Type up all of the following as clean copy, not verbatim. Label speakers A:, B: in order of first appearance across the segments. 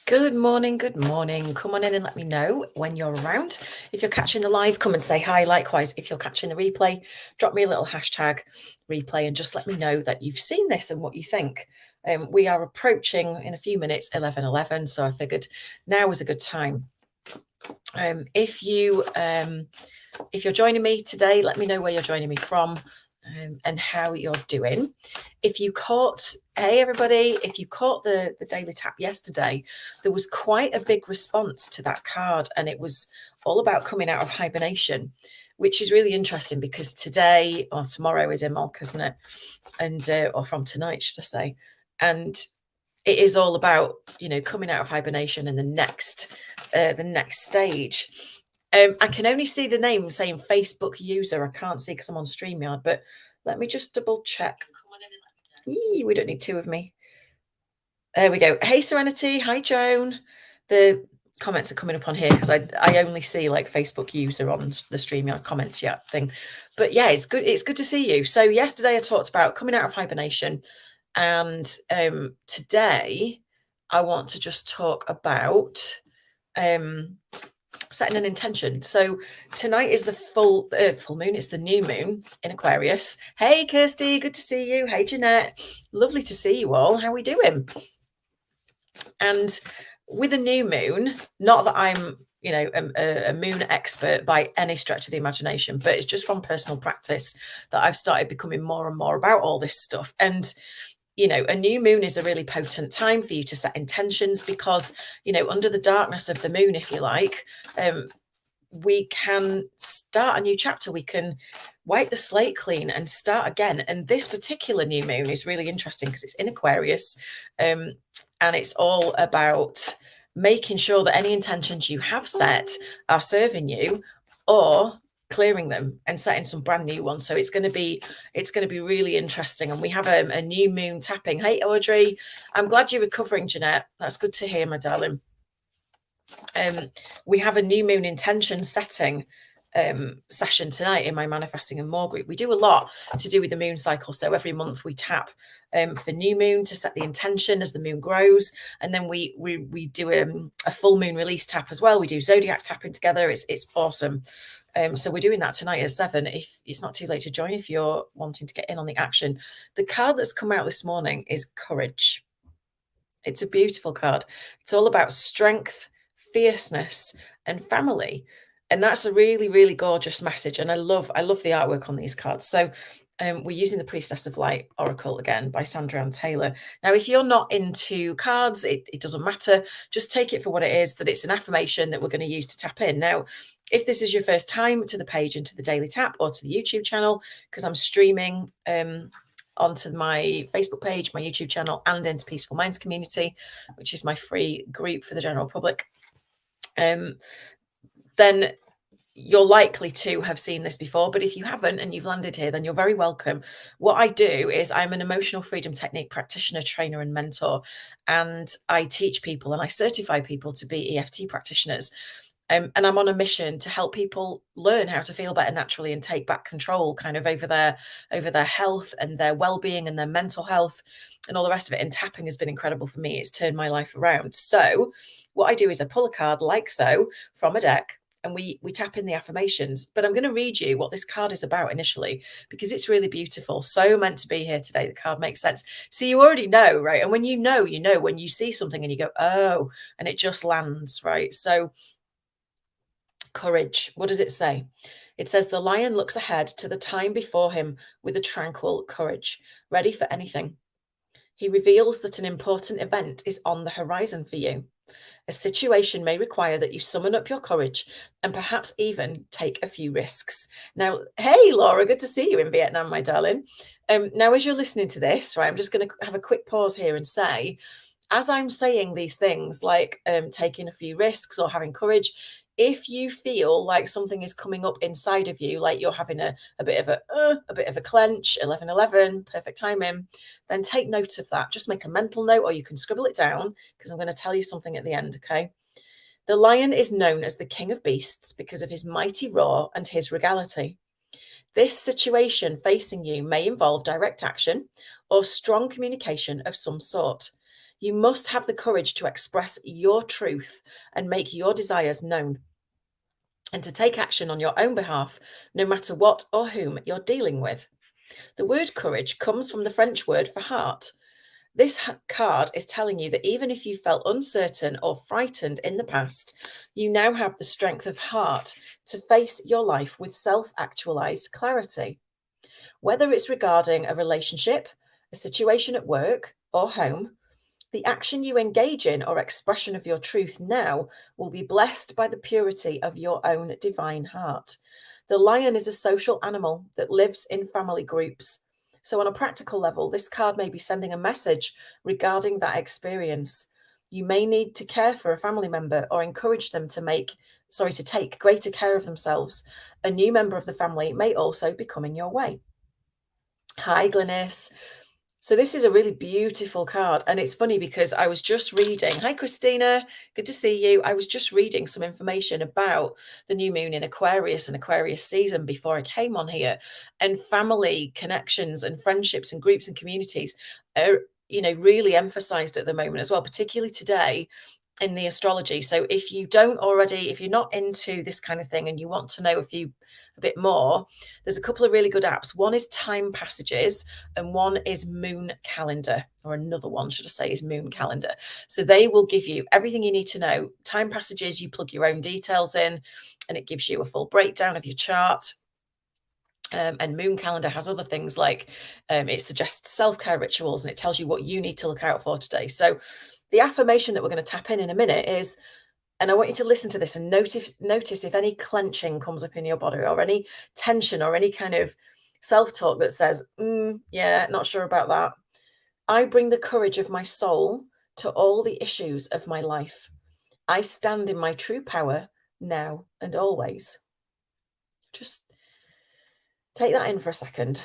A: Good morning, good morning. Come on in and let me know when you're around. If you're catching the live, come and say hi. Likewise, if you're catching the replay, drop me a little hashtag replay and just let me know that you've seen this and what you think. We are approaching in a few minutes 11:11, so I figured now was a good time. If you're joining me today, let me know where you're joining me from. And how you're doing. If you caught, hey everybody, if you caught the Daily Tap yesterday, there was quite a big response to that card, and it was all about coming out of hibernation, which is really interesting because today or tomorrow is Imbolc, isn't it? And or from tonight, should I say? And it is all about coming out of hibernation and the next stage. I can only see the name saying Facebook user. I can't see because I'm on StreamYard, but let me just double check. We don't need two of me. There we go. Hey, Serenity. Hi, Joan. The comments are coming up on here because I only see like Facebook user on the StreamYard comment chat thing. But yeah, it's good. It's good to see you. So yesterday I talked about coming out of hibernation, and today I want to just talk about setting an intention. So tonight is the full moon. It's the new moon in Aquarius. Hey, Kirsty, good to see you. Hey, Jeanette, lovely to see you all. How are we doing? And with a new moon, not that I'm a moon expert by any stretch of the imagination, but it's just from personal practice that I've started becoming more and more about all this stuff. And a new moon is a really potent time for you to set intentions because, under the darkness of the moon, if you like, we can start a new chapter. We can wipe the slate clean and start again. And this particular new moon is really interesting because it's in Aquarius, and it's all about making sure that any intentions you have set are serving you or clearing them and setting some brand new ones. So it's going to be really interesting. And we have a new moon tapping. Hey, Audrey, I'm glad you're recovering, Jeanette. That's good to hear, my darling. We have a new moon intention setting session tonight in my Manifesting and More group. We do a lot to do with the moon cycle. So every month we tap for new moon to set the intention as the moon grows. And then we do a full moon release tap as well. We do zodiac tapping together. It's awesome. So we're doing that tonight at 7. If it's not too late to join, if you're wanting to get in on the action. The card that's come out this morning is Courage. It's a beautiful card. It's all about strength, fierceness, and family. And that's a really, really gorgeous message. And I love the artwork on these cards. So we're using the Priestess of Light Oracle again by Sandra Ann Taylor. Now, if you're not into cards, it doesn't matter. Just take it for what it is, that it's an affirmation that we're going to use to tap in. Now, if this is your first time to the page and to the Daily Tap or to the YouTube channel, because I'm streaming onto my Facebook page, my YouTube channel, and into Peaceful Minds Community, which is my free group for the general public, then you're likely to have seen this before. But if you haven't and you've landed here, then you're very welcome. What I do is I'm an emotional freedom technique practitioner, trainer, and mentor. And I teach people and I certify people to be EFT practitioners. And I'm on a mission to help people learn how to feel better naturally and take back control kind of over their health and their well-being and their mental health and all the rest of it. And tapping has been incredible for me. It's turned my life around. So what I do is I pull a card like so from a deck, and we tap in the affirmations. But I'm going to read you what this card is about initially, because it's really beautiful. So meant to be here today. The card makes sense. So you already know, right? And when you know, when you see something and you go, oh, and it just lands, right? So courage. What does it say? It says, the lion looks ahead to the time before him with a tranquil courage, ready for anything. He reveals that an important event is on the horizon for you. A situation may require that you summon up your courage and perhaps even take a few risks. Now, hey, Laura, good to see you in Vietnam, my darling. Now, as you're listening to this, right, I'm just going to have a quick pause here and say, as I'm saying these things like taking a few risks or having courage, if you feel like something is coming up inside of you, like you're having a bit of a clench, 11:11, perfect timing, then take note of that. Just make a mental note, or you can scribble it down, because I'm going to tell you something at the end, okay? The lion is known as the king of beasts because of his mighty roar and his regality. This situation facing you may involve direct action or strong communication of some sort. You must have the courage to express your truth and make your desires known, and to take action on your own behalf, no matter what or whom you're dealing with. The word courage comes from the French word for heart. This card is telling you that even if you felt uncertain or frightened in the past, you now have the strength of heart to face your life with self-actualized clarity. Whether it's regarding a relationship, a situation at work or home, the action you engage in or expression of your truth now will be blessed by the purity of your own divine heart. The lion is a social animal that lives in family groups. So, on a practical level, this card may be sending a message regarding that experience. You may need to care for a family member or encourage them to take greater care of themselves. A new member of the family may also be coming your way. Hi, Glynis. So this is a really beautiful card, and it's funny because I was just reading. Hi, Christina. Good to see you. I was just reading some information about the new moon in Aquarius and Aquarius season before I came on here, and family connections and friendships and groups and communities are, really emphasized at the moment as well, particularly today in the astrology. So if you're not into this kind of thing and you want to know a bit more, there's a couple of really good apps. One is Time Passages and one is Moon Calendar, or another one, should I say, is Moon Calendar. So they will give you everything you need to know. Time Passages, you plug your own details in and it gives you a full breakdown of your chart. And Moon Calendar has other things like it suggests self-care rituals and it tells you what you need to look out for today. So the affirmation that we're going to tap in a minute is, and I want you to listen to this and notice if any clenching comes up in your body or any tension or any kind of self-talk that says, yeah, not sure about that. I bring the courage of my soul to all the issues of my life. I stand in my true power now and always. Just take that in for a second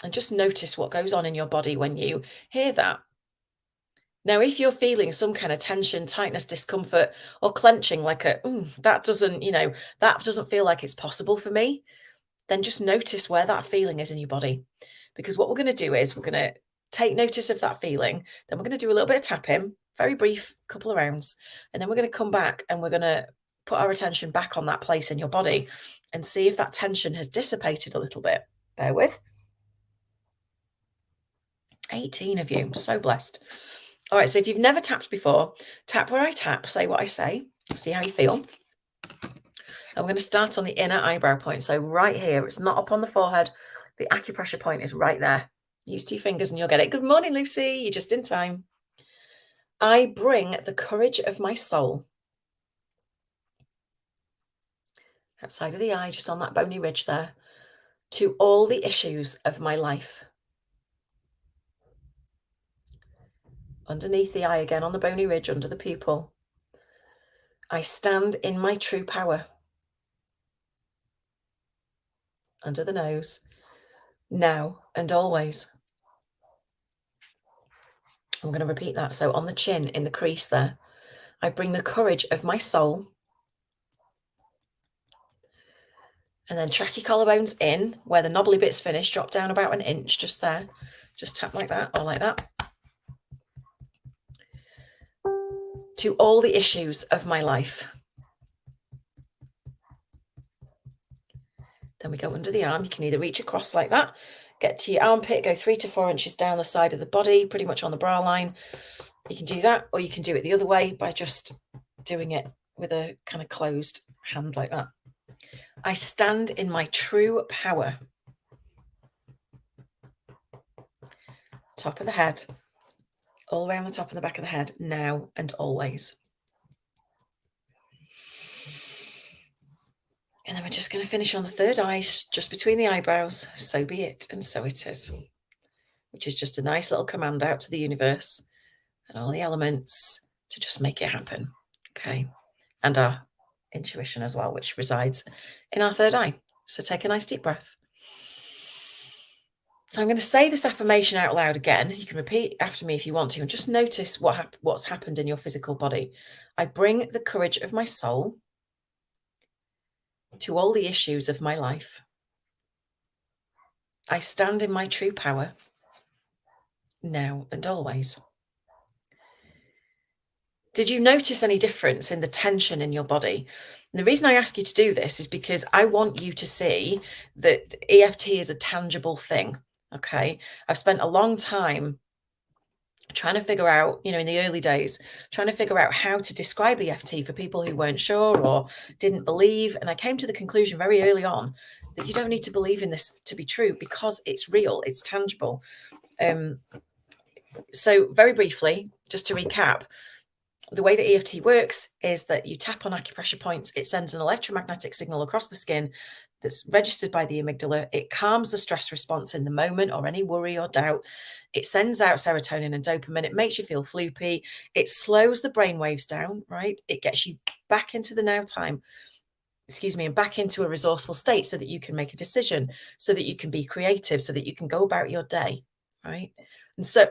A: and just notice what goes on in your body when you hear that. Now, if you're feeling some kind of tension, tightness, discomfort, or clenching, like that doesn't feel like it's possible for me, then just notice where that feeling is in your body. Because what we're going to do is we're going to take notice of that feeling. Then we're going to do a little bit of tapping, very brief, couple of rounds. And then we're going to come back and we're going to put our attention back on that place in your body and see if that tension has dissipated a little bit. Bear with. 18 of you. So blessed. All right, so if you've never tapped before, tap where I tap, say what I say, see how you feel. And we're going to start on the inner eyebrow point. So right here, it's not up on the forehead. The acupressure point is right there. Use 2 fingers and you'll get it. Good morning, Lucy. You're just in time. I bring the courage of my soul. Outside of the eye, just on that bony ridge there, to all the issues of my life. Underneath the eye again, on the bony ridge, under the pupil. I stand in my true power. Under the nose, now and always. I'm going to repeat that. So on the chin, in the crease there, I bring the courage of my soul. And then track your collarbones in where the knobbly bits finish. Drop down about 1 inch, just there. Just tap like that or like that. To all the issues of my life. Then we go under the arm. You can either reach across like that, get to your armpit, go 3 to 4 inches down the side of the body, pretty much on the brow line. You can do that, or you can do it the other way by just doing it with a kind of closed hand like that. I stand in my true power. Top of the head, all around the top and the back of the head, now and always. And then we're just going to finish on the third eye, just between the eyebrows. So be it, and so it is. Which is just a nice little command out to the universe and all the elements to just make it happen. Okay. And our intuition as well, which resides in our third eye. So take a nice deep breath. So I'm going to say this affirmation out loud again. You can repeat after me if you want to, and just notice what's happened in your physical body. I bring the courage of my soul to all the issues of my life. I stand in my true power now and always. Did you notice any difference in the tension in your body? And the reason I ask you to do this is because I want you to see that EFT is a tangible thing. Okay. I've spent a long time trying to figure out, in the early days, trying to figure out how to describe EFT for people who weren't sure or didn't believe. And I came to the conclusion very early on that you don't need to believe in this to be true, because it's real, it's tangible. So very briefly, just to recap, the way that EFT works is that you tap on acupressure points. It sends an electromagnetic signal across the skin that's registered by the amygdala. It calms the stress response in the moment or any worry or doubt. It sends out serotonin and dopamine. It makes you feel floopy. It slows the brain waves down, right? It gets you back into the now time, and back into a resourceful state so that you can make a decision, so that you can be creative, so that you can go about your day, right? And so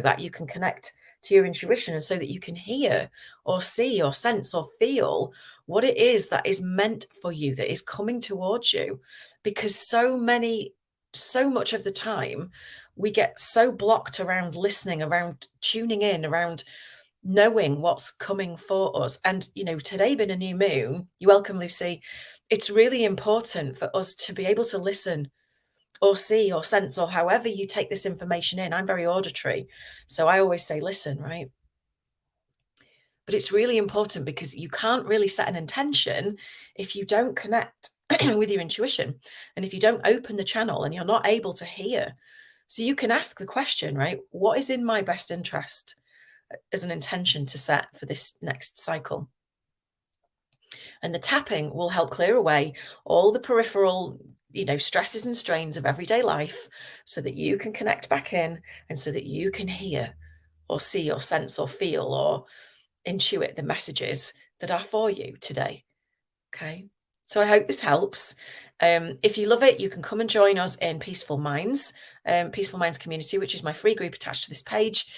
A: that you can connect to your intuition, and so that you can hear or see or sense or feel what it is that is meant for you, that is coming towards you. Because so much of the time we get so blocked around listening, around tuning in, around knowing what's coming for us. And today being a new moon, you're welcome, Lucy, it's really important for us to be able to listen or see or sense, or however you take this information in. I'm very auditory, so I always say listen, right? But it's really important, because you can't really set an intention if you don't connect with your intuition, and if you don't open the channel and you're not able to hear. So you can ask the question, right? What is in my best interest as an intention to set for this next cycle? And the tapping will help clear away all the peripheral, stresses and strains of everyday life, so that you can connect back in, and so that you can hear or see or sense or feel or intuit the messages that are for you today. Okay. So I hope this helps. If you love it, you can come and join us in Peaceful Minds Community, which is my free group attached to this page.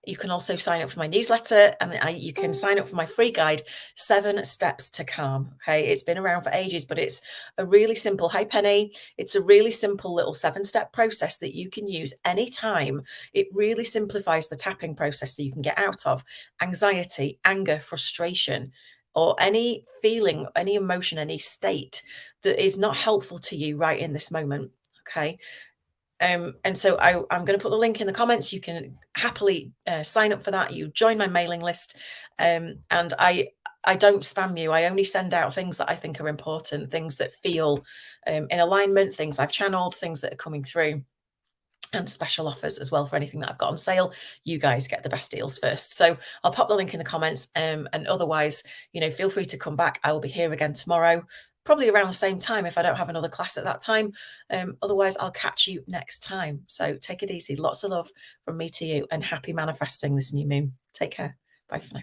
A: You can also sign up for my newsletter, and you can sign up for my free guide, 7 Steps to Calm. Okay. It's been around for ages, but it's a really simple, hi Penny. It's a really simple little 7-step process that you can use anytime. It really simplifies the tapping process, so you can get out of anxiety, anger, frustration, or any feeling, any emotion, any state that is not helpful to you right in this moment. Okay. And so I'm going to put the link in the comments. You can happily sign up for that. You join my mailing list. And I don't spam you. I only send out things that I think are important, things that feel in alignment, things I've channeled, things that are coming through, and special offers as well for anything that I've got on sale. You guys get the best deals first. So I'll pop the link in the comments. And otherwise, feel free to come back. I will be here again tomorrow, probably around the same time if I don't have another class at that time. Otherwise, I'll catch you next time. So take it easy. Lots of love from me to you, and happy manifesting this new moon. Take care. Bye for now.